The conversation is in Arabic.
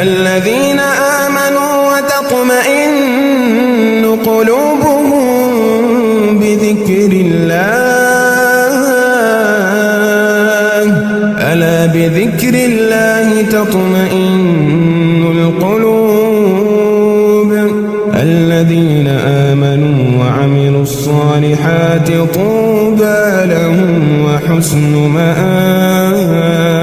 الذين آمنوا وتطمئن قلوبهم بذكر الله ألا بذكر الله تطمئن القلوب الذين آمنوا وعملوا الصالحات طوبى لهم وحسن مآب.